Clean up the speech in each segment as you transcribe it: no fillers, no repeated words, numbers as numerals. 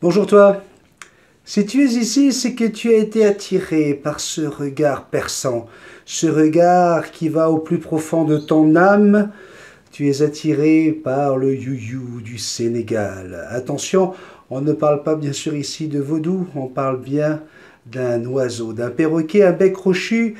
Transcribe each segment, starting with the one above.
Bonjour toi. Si tu es ici, c'est que tu as été attiré par ce regard perçant, ce regard qui va au plus profond de ton âme. Tu es attiré par le you du Sénégal. Attention, on ne parle pas bien sûr ici de vaudou, on parle bien d'un oiseau, d'un perroquet à bec crochu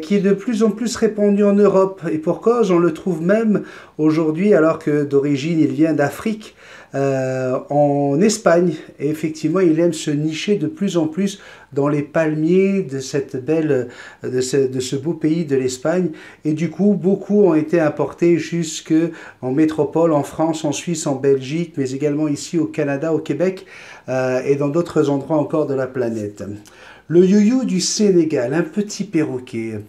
qui est de plus en plus répandu en Europe. Et pour cause, on le trouve même aujourd'hui, alors que d'origine il vient d'Afrique, en Espagne. Et effectivement, il aime se nicher de plus en plus dans les palmiers de cette belle, de ce beau pays de l'Espagne. Et du coup, beaucoup ont été importés jusque en métropole, en France, en Suisse, en Belgique, mais également ici au Canada, au Québec et dans d'autres endroits encore de la planète. Le you du Sénégal, un petit perroquet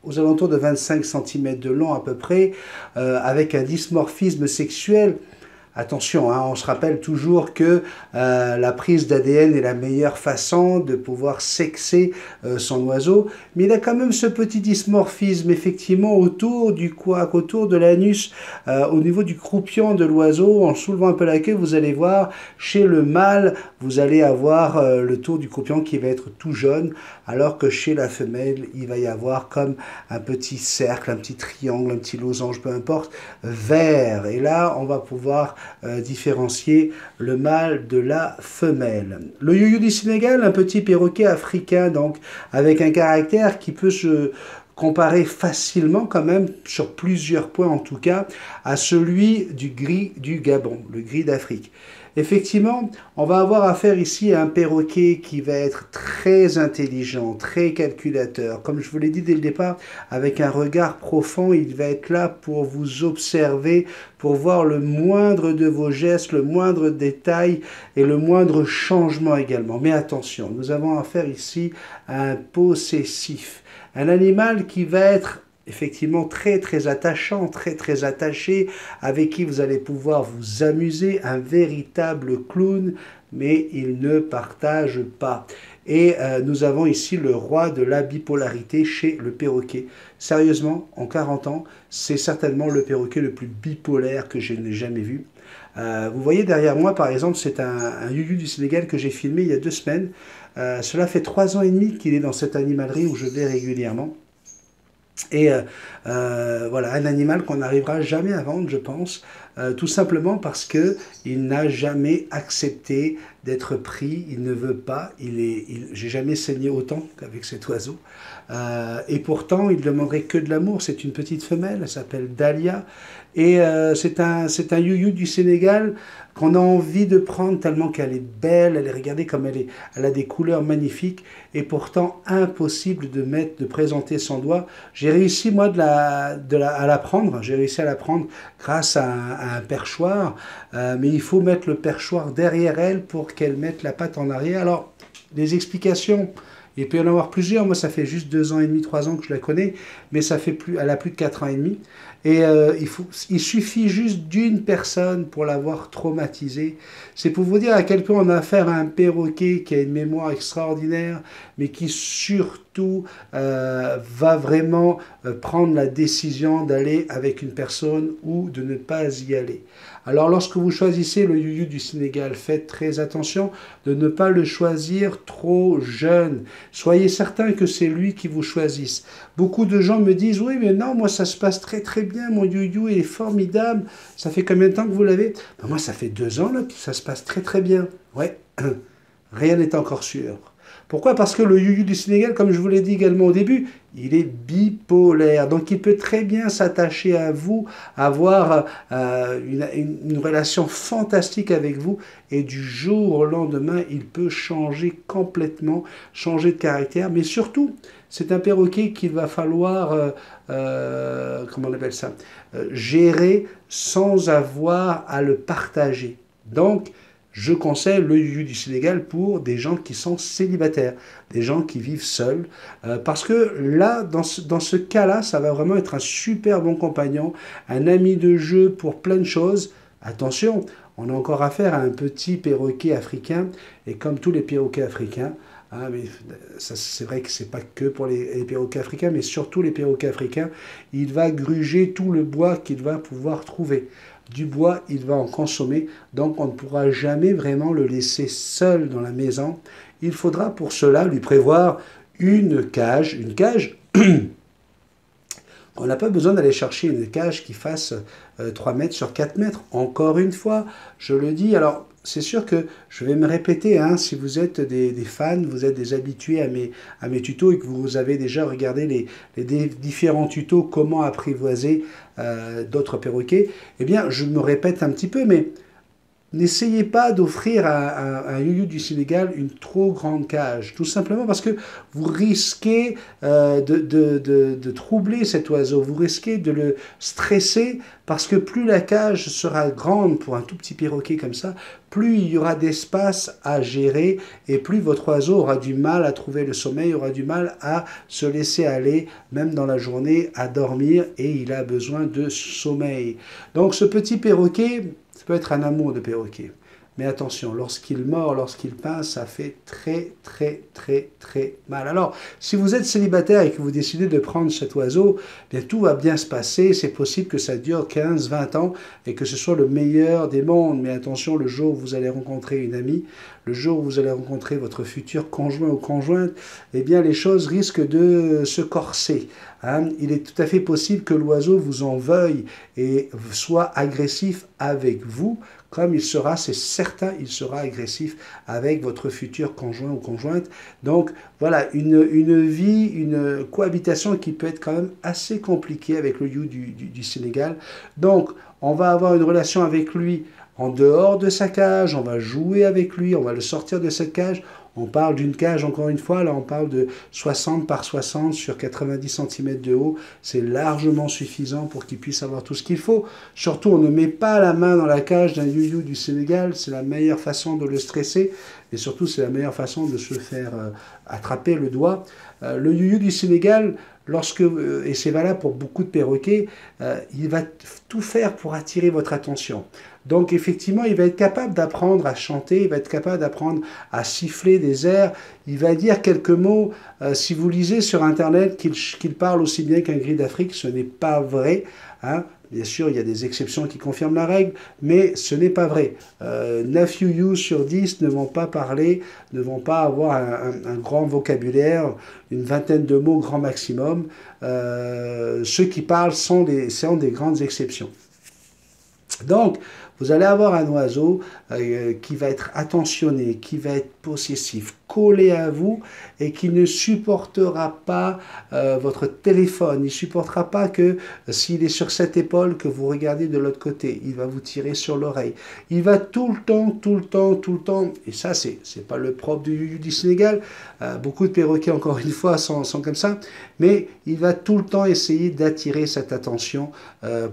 aux alentours de 25 cm de long à peu près, avec un dysmorphisme sexuel. Attention, hein, on se rappelle toujours que la prise d'ADN est la meilleure façon de pouvoir sexer son oiseau, mais il a quand même ce petit dysmorphisme effectivement autour du couac, autour de l'anus, au niveau du croupion de l'oiseau. En soulevant un peu la queue, vous allez voir chez le mâle, vous allez avoir le tour du croupion qui va être tout jaune, alors que chez la femelle, il va y avoir comme un petit cercle, un petit triangle, un petit losange, peu importe, vert. Et là, on va pouvoir différencier le mâle de la femelle. Le you du Sénégal, un petit perroquet africain, donc avec un caractère qui peut se comparer facilement quand même, sur plusieurs points en tout cas, à celui du gris du Gabon, le gris d'Afrique. Effectivement, on va avoir affaire ici à un perroquet qui va être très intelligent, très calculateur. Comme je vous l'ai dit dès le départ, avec un regard profond, il va être là pour vous observer, pour voir le moindre de vos gestes, le moindre détail et le moindre changement également. Mais attention, nous avons affaire ici à un possessif, un animal qui va être effectivement très attachant, très attaché, avec qui vous allez pouvoir vous amuser, un véritable clown, mais il ne partage pas. Et nous avons ici le roi de la bipolarité chez le perroquet. Sérieusement, en 40 ans, c'est certainement le perroquet le plus bipolaire que je n'ai jamais vu. Vous voyez derrière moi, par exemple, c'est un you du Sénégal que j'ai filmé il y a 2 semaines. Cela fait 3 ans et demi qu'il est dans cette animalerie où je vais régulièrement. Et voilà, un animal qu'on n'arrivera jamais à vendre, je pense, tout simplement parce que il n'a jamais accepté d'être pris, il ne veut pas, j'ai jamais saigné autant qu'avec cet oiseau. Et pourtant, il demanderait que de l'amour. C'est une petite femelle, elle s'appelle Dahlia, et c'est un you du Sénégal qu'on a envie de prendre tellement qu'elle est belle, elle est, regardez comme elle a des couleurs magnifiques, et pourtant impossible de présenter son doigt. J'ai réussi moi à la prendre, j'ai réussi à la prendre grâce à un perchoir, mais il faut mettre le perchoir derrière elle pour qu'elle mette la patte en arrière. Alors, des explications, il peut y en avoir plusieurs. Moi, ça fait juste 2 ans et demi, 3 ans que je la connais, mais elle a plus de 4 ans et demi. Et il suffit juste d'une personne pour l'avoir traumatisée. C'est pour vous dire à quel point on a affaire à un perroquet qui a une mémoire extraordinaire, mais qui surtout va vraiment prendre la décision d'aller avec une personne ou de ne pas y aller. Alors lorsque vous choisissez le you du Sénégal, faites très attention de ne pas le choisir trop jeune. Soyez certain que c'est lui qui vous choisisse. Beaucoup de gens me disent, oui mais non, moi ça se passe très bien, mon you est formidable. Ça fait combien de temps que vous l'avez? Ben, moi ça fait 2 ans là, que ça se passe très bien. Ouais, rien n'est encore sûr. Pourquoi? Parce que le you du Sénégal, comme je vous l'ai dit également au début, il est bipolaire. Donc il peut très bien s'attacher à vous, avoir une relation fantastique avec vous, et du jour au lendemain, il peut changer complètement, changer de caractère. Mais surtout, c'est un perroquet qu'il va falloir, comment on appelle ça, gérer sans avoir à le partager. Donc, je conseille le you du Sénégal pour des gens qui sont célibataires, des gens qui vivent seuls, parce que là, dans ce cas-là, ça va vraiment être un super bon compagnon, un ami de jeu pour plein de choses. Attention, on a encore affaire à un petit perroquet africain, et comme tous les perroquets africains, hein, mais c'est vrai que c'est pas que pour les perroquets africains, mais surtout les perroquets africains, il va gruger tout le bois qu'il va pouvoir trouver. du bois, il va en consommer. Donc on ne pourra jamais vraiment le laisser seul dans la maison. Il faudra pour cela lui prévoir une cage. On n'a pas besoin d'aller chercher une cage qui fasse 3 mètres sur 4 mètres. Encore une fois, je le dis. Alors, c'est sûr que je vais me répéter, hein, si vous êtes des fans, vous êtes des habitués à mes tutos et que vous avez déjà regardé les différents tutos, comment apprivoiser d'autres perroquets, eh bien, je me répète un petit peu, mais n'essayez pas d'offrir à un you-you du Sénégal une trop grande cage, tout simplement parce que vous risquez de troubler cet oiseau, vous risquez de le stresser, parce que plus la cage sera grande pour un tout petit perroquet comme ça, plus il y aura d'espace à gérer et plus votre oiseau aura du mal à trouver le sommeil, aura du mal à se laisser aller, même dans la journée, à dormir, et il a besoin de sommeil. Donc ce petit perroquet, ça peut être un amour de perroquet. Mais attention, lorsqu'il mord, lorsqu'il pince, ça fait très, très, très, très mal. Alors, si vous êtes célibataire et que vous décidez de prendre cet oiseau, bien, tout va bien se passer. C'est possible que ça dure 15, 20 ans et que ce soit le meilleur des mondes. Mais attention, le jour où vous allez rencontrer une amie, le jour où vous allez rencontrer votre futur conjoint ou conjointe, eh bien, les choses risquent de se corser. Hein. Il est tout à fait possible que l'oiseau vous en veuille et soit agressif avec vous, comme il sera, c'est certain, il sera agressif avec votre futur conjoint ou conjointe. Donc voilà, une vie, une cohabitation qui peut être quand même assez compliquée avec le you du Sénégal. Donc on va avoir une relation avec lui en dehors de sa cage, on va jouer avec lui, on va le sortir de cette cage. On parle d'une cage, encore une fois, là on parle de 60 par 60 sur 90 cm de haut. C'est largement suffisant pour qu'il puisse avoir tout ce qu'il faut. Surtout, on ne met pas la main dans la cage d'un you-you du Sénégal. C'est la meilleure façon de le stresser. Et surtout, c'est la meilleure façon de se faire attraper le doigt. Le you-you du Sénégal, et c'est valable pour beaucoup de perroquets, il va tout faire pour attirer votre attention. Donc effectivement, il va être capable d'apprendre à chanter, il va être capable d'apprendre à siffler des airs, il va dire quelques mots. Si vous lisez sur Internet qu'il parle aussi bien qu'un gris d'Afrique, ce n'est pas vrai. Hein. Bien sûr, il y a des exceptions qui confirment la règle, mais ce n'est pas vrai. 9 you-you sur 10 ne vont pas parler, ne vont pas avoir un grand vocabulaire, une vingtaine de mots grand maximum. Ceux qui parlent sont des grandes exceptions. Donc, vous allez avoir un oiseau qui va être attentionné, qui va être possessif, collé à vous et qui ne supportera pas votre téléphone. Il ne supportera pas que s'il est sur cette épaule, que vous regardez de l'autre côté. Il va vous tirer sur l'oreille. Il va tout le temps, et ça c'est pas le propre du Sénégal, beaucoup de perroquets encore une fois sont comme ça, mais il va tout le temps essayer d'attirer cette attention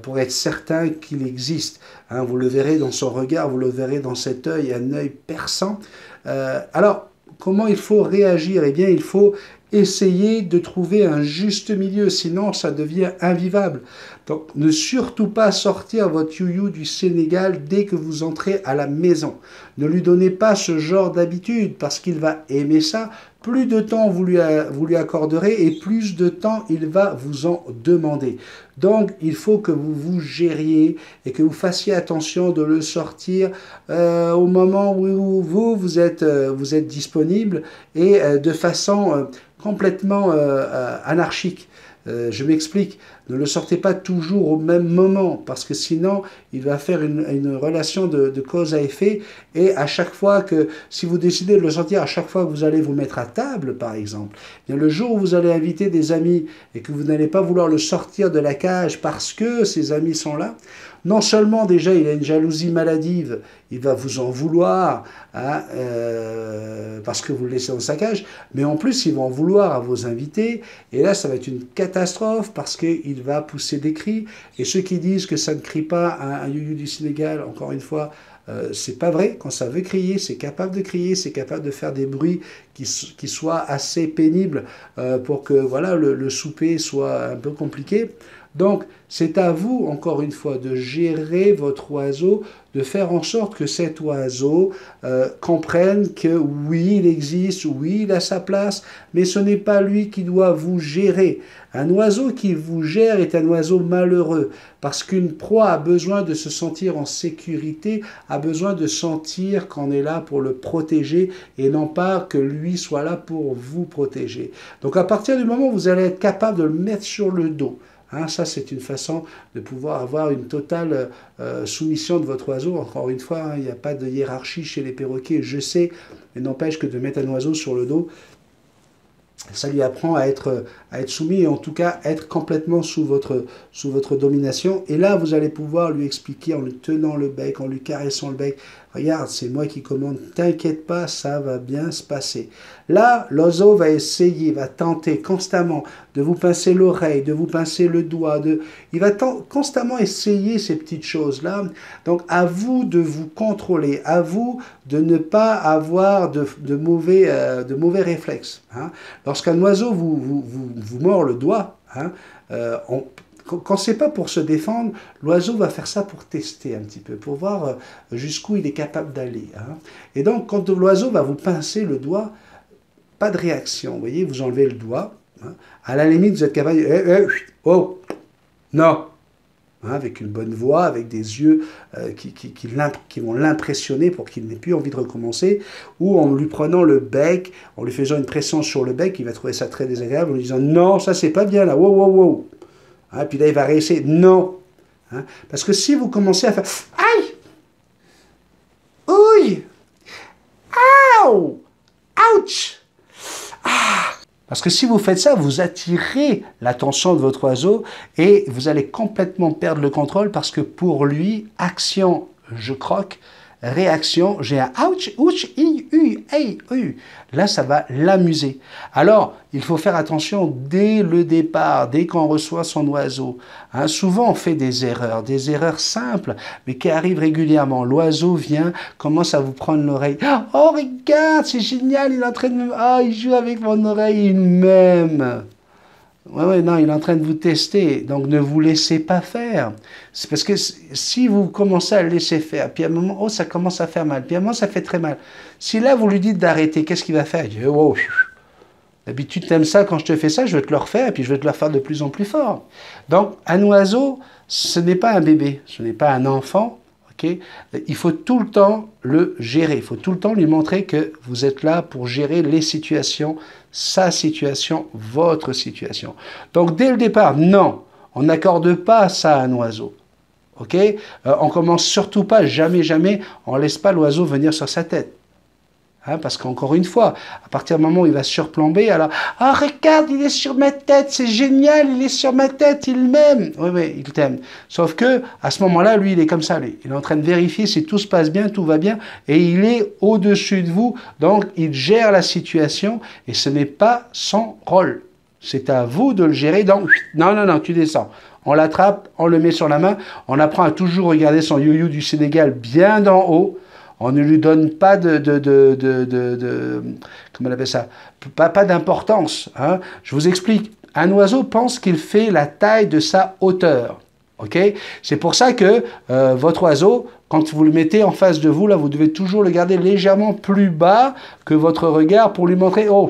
pour être certain qu'il existe. Hein, vous le verrez dans son regard, vous le verrez dans cet œil, un œil perçant. Alors, comment il faut réagir? Eh bien, il faut essayer de trouver un juste milieu, sinon ça devient invivable. Donc, ne surtout pas sortir votre you-you du Sénégal dès que vous entrez à la maison. Ne lui donnez pas ce genre d'habitude, parce qu'il va aimer ça. Plus de temps vous lui accorderez et plus de temps il va vous en demander. Donc, il faut que vous vous gériez et que vous fassiez attention de le sortir au moment où vous êtes disponible et de façon complètement anarchique. Je m'explique, ne le sortez pas toujours au même moment, parce que sinon, il va faire une relation de cause à effet, et à chaque fois que, si vous décidez de le sortir, à chaque fois que vous allez vous mettre à table, par exemple, bien le jour où vous allez inviter des amis, et que vous n'allez pas vouloir le sortir de la cage parce que ses amis sont là, non seulement déjà il a une jalousie maladive, il va vous en vouloir hein, parce que vous le laissez dans sa cage, mais en plus il va en vouloir à vos invités, et là ça va être une catastrophe parce qu'il va pousser des cris, et ceux qui disent que ça ne crie pas un you-you du Sénégal, encore une fois, c'est pas vrai. Quand ça veut crier, c'est capable de crier, c'est capable de faire des bruits qui soient assez pénibles pour que voilà, le souper soit un peu compliqué. Donc, c'est à vous, encore une fois, de gérer votre oiseau, de faire en sorte que cet oiseau comprenne que oui, il existe, oui, il a sa place, mais ce n'est pas lui qui doit vous gérer. Un oiseau qui vous gère est un oiseau malheureux, parce qu'une proie a besoin de se sentir en sécurité, a besoin de sentir qu'on est là pour le protéger et non pas que lui soit là pour vous protéger. Donc à partir du moment où vous allez être capable de le mettre sur le dos, hein, ça, c'est une façon de pouvoir avoir une totale soumission de votre oiseau. Encore une fois, hein, il n'y a pas de hiérarchie chez les perroquets, je sais, mais n'empêche que de mettre un oiseau sur le dos, ça lui apprend à être soumis et en tout cas être complètement sous votre domination. Et là, vous allez pouvoir lui expliquer en lui tenant le bec, en lui caressant le bec. Regarde, c'est moi qui commande, t'inquiète pas, ça va bien se passer. Là, l'oiseau va essayer, va tenter constamment de vous pincer l'oreille, de vous pincer le doigt. Il va constamment essayer ces petites choses-là. Donc, à vous de vous contrôler, à vous de ne pas avoir de mauvais réflexes. Hein. Lorsqu'un oiseau vous mord le doigt, hein, quand c'est pas pour se défendre, l'oiseau va faire ça pour tester un petit peu, pour voir jusqu'où il est capable d'aller. Hein. Et donc, quand l'oiseau va vous pincer le doigt, pas de réaction. Vous voyez, vous enlevez le doigt. Hein. À la limite, vous êtes capable de... oh, non. Hein, avec une bonne voix, avec des yeux qui vont l'impressionner pour qu'il n'ait plus envie de recommencer, ou en lui prenant le bec, en lui faisant une pression sur le bec, il va trouver ça très désagréable, en lui disant « Non, ça c'est pas bien là, wow, wow, wow ». Hein, puis là, il va réessayer « Non hein. ». Parce que si vous commencez à faire « Aïe !»« Ouille !»« Aouh !»« Ouch !» Parce que si vous faites ça, vous attirez l'attention de votre oiseau et vous allez complètement perdre le contrôle parce que pour lui, action, je croque, réaction, j'ai un ouch, ouch, hey, là, ça va l'amuser. Alors, il faut faire attention dès le départ, dès qu'on reçoit son oiseau. Hein, souvent, on fait des erreurs simples, mais qui arrivent régulièrement. L'oiseau vient, commence à vous prendre l'oreille. Oh, regarde, c'est génial, il est en train de me... Ah, il joue avec mon oreille, il m'aime. Ouais, non, il est en train de vous tester, donc ne vous laissez pas faire. C'est parce que si vous commencez à le laisser faire, puis à un moment, oh, ça commence à faire mal, puis à un moment, ça fait très mal. Si là, vous lui dites d'arrêter, qu'est-ce qu'il va faire? Il dit, oh, d'habitude, t'aimes ça, quand je te fais ça, je vais te le refaire, et puis je vais te le refaire de plus en plus fort. Donc, un oiseau, ce n'est pas un bébé, ce n'est pas un enfant, ok? Il faut tout le temps le gérer, il faut tout le temps lui montrer que vous êtes là pour gérer les situations, sa situation, votre situation. Donc, dès le départ, non, on n'accorde pas ça à un oiseau. Ok? On commence surtout pas, jamais, on ne laisse pas l'oiseau venir sur sa tête. Hein, parce qu'encore une fois, à partir du moment où il va surplomber, alors « Ah, regarde, il est sur ma tête, c'est génial, il est sur ma tête, il m'aime !» Oui, il t'aime. Sauf que à ce moment-là, lui, il est comme ça. Lui. Il est en train de vérifier si tout se passe bien, tout va bien, et il est au-dessus de vous. Donc, il gère la situation, et ce n'est pas son rôle. C'est à vous de le gérer. Donc, non, tu descends. On l'attrape, on le met sur la main, on apprend à toujours regarder son yo-yo du Sénégal bien d'en haut. On ne lui donne pas comment on appelle ça, pas d'importance. Hein. Je vous explique. Un oiseau pense qu'il fait la taille de sa hauteur. Okay? C'est pour ça que votre oiseau, quand vous le mettez en face de vous, là, vous devez toujours le garder légèrement plus bas que votre regard pour lui montrer, oh,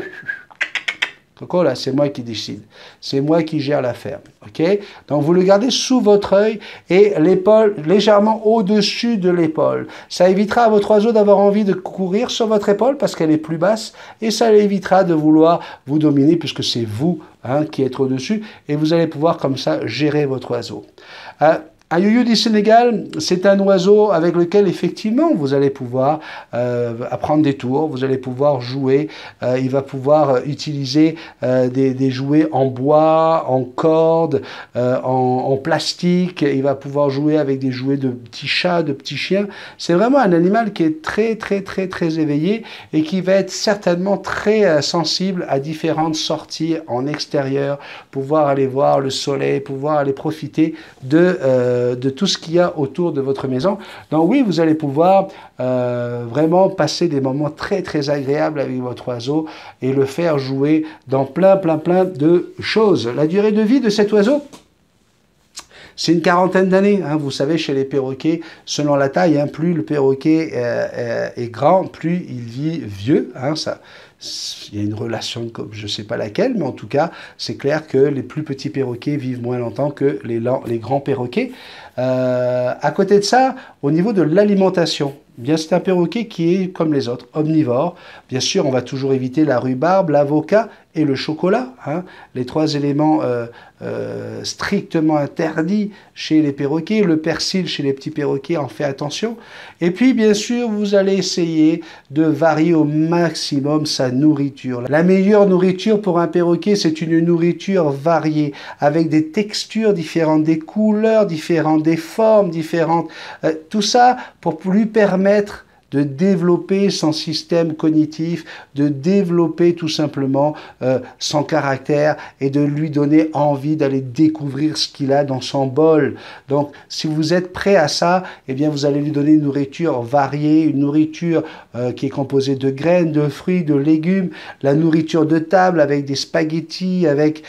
Coco, là, c'est moi qui décide. C'est moi qui gère l'affaire. OK? Donc, vous le gardez sous votre œil et l'épaule légèrement au-dessus de l'épaule. Ça évitera à votre oiseau d'avoir envie de courir sur votre épaule parce qu'elle est plus basse et ça l'évitera de vouloir vous dominer puisque c'est vous qui êtes au-dessus et vous allez pouvoir comme ça gérer votre oiseau. Un yo-yo du Sénégal, c'est un oiseau avec lequel, effectivement, vous allez pouvoir apprendre des tours, vous allez pouvoir jouer, il va pouvoir utiliser des jouets en bois, en corde, en plastique, il va pouvoir jouer avec des jouets de petits chats, de petits chiens. C'est vraiment un animal qui est très éveillé et qui va être certainement très sensible à différentes sorties en extérieur, pouvoir aller voir le soleil, pouvoir aller profiter de tout ce qu'il y a autour de votre maison. Donc oui, vous allez pouvoir vraiment passer des moments très agréables avec votre oiseau et le faire jouer dans plein de choses. La durée de vie de cet oiseau, C'est une quarantaine d'années. Hein. Vous savez, chez les perroquets, selon la taille, hein, plus le perroquet est grand, plus il vit vieux. Hein, ça, il y a une relation, je ne sais pas laquelle, mais en tout cas, c'est clair que les plus petits perroquets vivent moins longtemps que les grands perroquets. À côté de ça, au niveau de l'alimentation, bien c'est un perroquet qui est comme les autres, omnivore. Bien sûr, on va toujours éviter la rhubarbe, l'avocat et le chocolat, hein, les trois éléments strictement interdits chez les perroquets. Le persil chez les petits perroquets, en fait attention. Et puis, bien sûr, vous allez essayer de varier au maximum sa nourriture. La meilleure nourriture pour un perroquet, c'est une nourriture variée, avec des textures différentes, des couleurs différentes, des formes différentes. Tout ça pour lui permettre de développer son système cognitif, de développer tout simplement son caractère et de lui donner envie d'aller découvrir ce qu'il a dans son bol. Donc, si vous êtes prêt à ça, eh bien, vous allez lui donner une nourriture variée, une nourriture qui est composée de graines, de fruits, de légumes, la nourriture de table avec des spaghettis, avec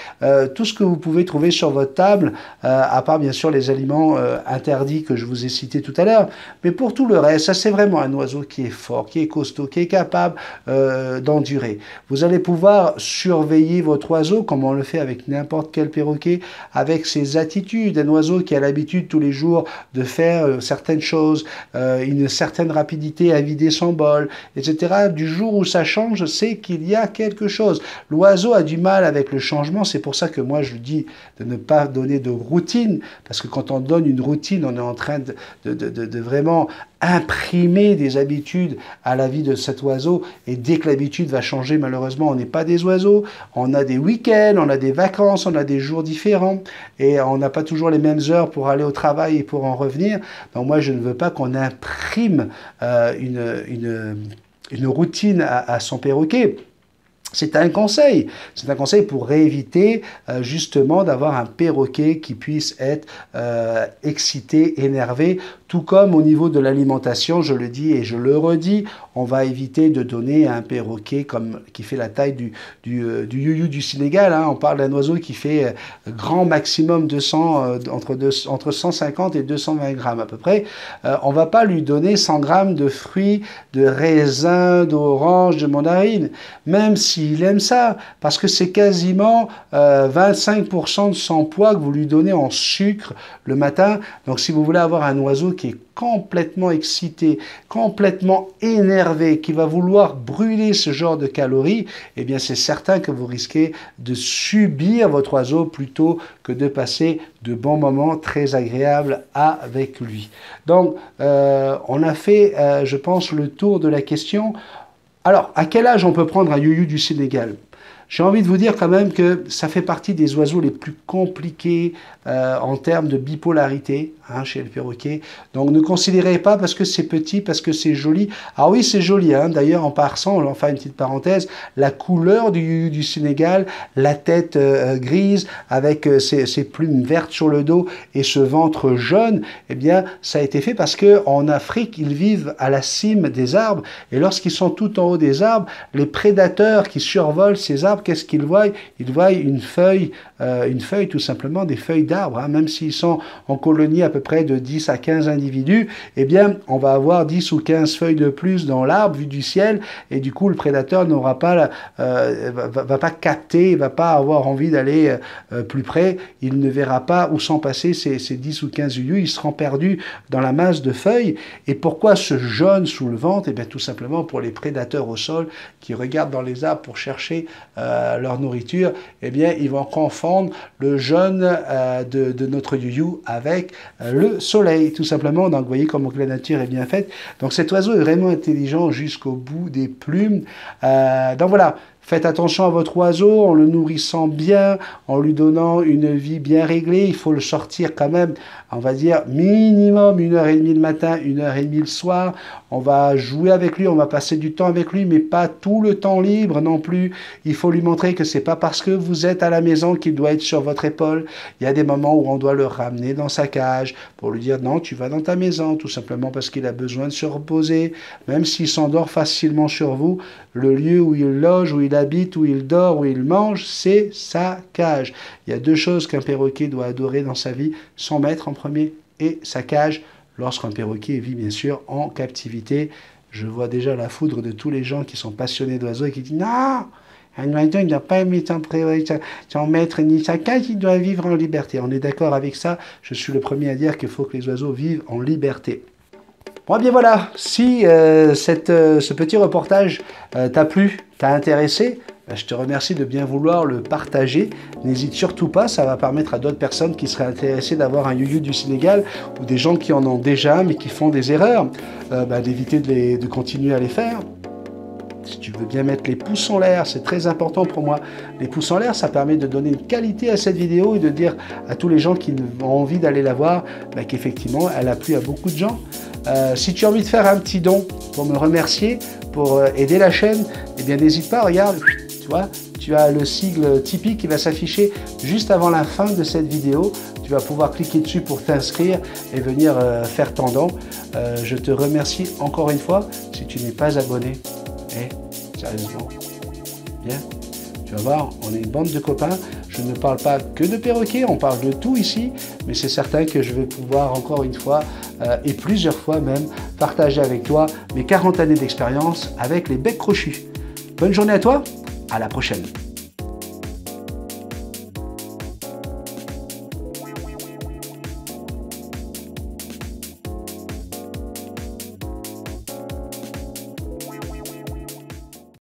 tout ce que vous pouvez trouver sur votre table, à part bien sûr les aliments interdits que je vous ai cités tout à l'heure. Mais pour tout le reste, ça c'est vraiment un oiseau qui est fort, qui est costaud, qui est capable d'endurer. Vous allez pouvoir surveiller votre oiseau, comme on le fait avec n'importe quel perroquet, avec ses attitudes. Un oiseau qui a l'habitude tous les jours de faire certaines choses, une certaine rapidité à vider son bol, etc. Du jour où ça change, c'est qu'il y a quelque chose. L'oiseau a du mal avec le changement, c'est pour ça que moi je dis de ne pas donner de routine, parce que quand on donne une routine, on est en train de vraiment imprimer des habitudes à la vie de cet oiseau, et dès que l'habitude va changer, malheureusement, on n'est pas des oiseaux, on a des week-ends, on a des vacances, on a des jours différents, et on n'a pas toujours les mêmes heures pour aller au travail et pour en revenir. Donc moi, je ne veux pas qu'on imprime une routine à son perroquet. C'est un conseil pour éviter justement d'avoir un perroquet qui puisse être excité, énervé, tout comme au niveau de l'alimentation, je le dis et je le redis, on va éviter de donner à un perroquet qui fait la taille du you-you du Sénégal, hein. On parle d'un oiseau qui fait grand maximum 200, entre 150 et 220 grammes à peu près. On ne va pas lui donner 100 grammes de fruits, de raisins, d'oranges, de mandarines, même s'il aime ça, parce que c'est quasiment 25% de son poids que vous lui donnez en sucre le matin. Donc si vous voulez avoir un oiseau qui est complètement excité, complètement énervé, qui va vouloir brûler ce genre de calories, eh bien c'est certain que vous risquez de subir votre oiseau plutôt que de passer de bons moments très agréables avec lui. Donc on a fait, je pense, le tour de la question. Alors, à quel âge on peut prendre un you-you du Sénégal ? J'ai envie de vous dire quand même que ça fait partie des oiseaux les plus compliqués en termes de bipolarité, hein, chez le perroquet. Donc ne considérez pas parce que c'est petit, parce que c'est joli. Ah oui, c'est joli, hein. D'ailleurs, en passant, on en fait une petite parenthèse, la couleur du Sénégal, la tête grise avec ses plumes vertes sur le dos et ce ventre jaune, eh bien, ça a été fait parce qu'en Afrique, ils vivent à la cime des arbres. Et lorsqu'ils sont tout en haut des arbres, les prédateurs qui survolent ces arbres, qu'est-ce qu'ils voient? Ils voient une feuille tout simplement, des feuilles d'arbres, hein. Même s'ils sont en colonie à peu près de 10 à 15 individus, eh bien, on va avoir 10 ou 15 feuilles de plus dans l'arbre, vu du ciel, et du coup, le prédateur n'aura pas, va pas capter, va pas avoir envie d'aller plus près, il ne verra pas où sont passés ces 10 ou 15 yuyus, ils seront perdus dans la masse de feuilles. Et pourquoi ce jaune sous le ventre? Eh bien, tout simplement pour les prédateurs au sol qui regardent dans les arbres pour chercher leur nourriture, eh bien, ils vont confondre le jaune de notre yuyu avec le soleil, tout simplement. Donc, vous voyez comment la nature est bien faite. Donc, cet oiseau est vraiment intelligent jusqu'au bout des plumes. Donc, voilà. Faites attention à votre oiseau en le nourrissant bien, en lui donnant une vie bien réglée. Il faut le sortir quand même, on va dire, minimum 1h30 le matin, 1h30 le soir. on va jouer avec lui, on va passer du temps avec lui, mais pas tout le temps libre non plus. Il faut lui montrer que c'est pas parce que vous êtes à la maison qu'il doit être sur votre épaule. Il y a des moments où on doit le ramener dans sa cage pour lui dire non, tu vas dans ta maison, tout simplement parce qu'il a besoin de se reposer. Même s'il s'endort facilement sur vous, le lieu où il loge, où il habite, où il dort, où il mange, c'est sa cage. Il y a deux choses qu'un perroquet doit adorer dans sa vie, son maître en premier et sa cage, lorsqu'un perroquet vit bien sûr en captivité. Je vois déjà la foudre de tous les gens qui sont passionnés d'oiseaux et qui disent « Non, un oiseau, il ne doit pas aimer son maître ni sa cage, il doit vivre en liberté. » On est d'accord avec ça, je suis le premier à dire qu'il faut que les oiseaux vivent en liberté. Bon, bien voilà, si ce petit reportage t'a plu, t'a intéressé, je te remercie de bien vouloir le partager. N'hésite surtout pas, ça va permettre à d'autres personnes qui seraient intéressées d'avoir un you-you du Sénégal ou des gens qui en ont déjà mais qui font des erreurs, d'éviter de continuer à les faire. Si tu veux bien mettre les pouces en l'air, c'est très important pour moi. Les pouces en l'air, ça permet de donner une qualité à cette vidéo et de dire à tous les gens qui ont envie d'aller la voir qu'effectivement, elle a plu à beaucoup de gens. Si tu as envie de faire un petit don pour me remercier, pour aider la chaîne, eh bien n'hésite pas, regarde, tu vois, tu as le sigle Tipeee qui va s'afficher juste avant la fin de cette vidéo. Tu vas pouvoir cliquer dessus pour t'inscrire et venir faire ton don. Je te remercie encore une fois. Si tu n'es pas abonné, sérieusement, bien, tu vas voir, on est une bande de copains. Je ne parle pas que de perroquets, on parle de tout ici, mais c'est certain que je vais pouvoir encore une fois, et plusieurs fois même, partager avec toi mes 40 années d'expérience avec les becs crochus. Bonne journée à toi, à la prochaine.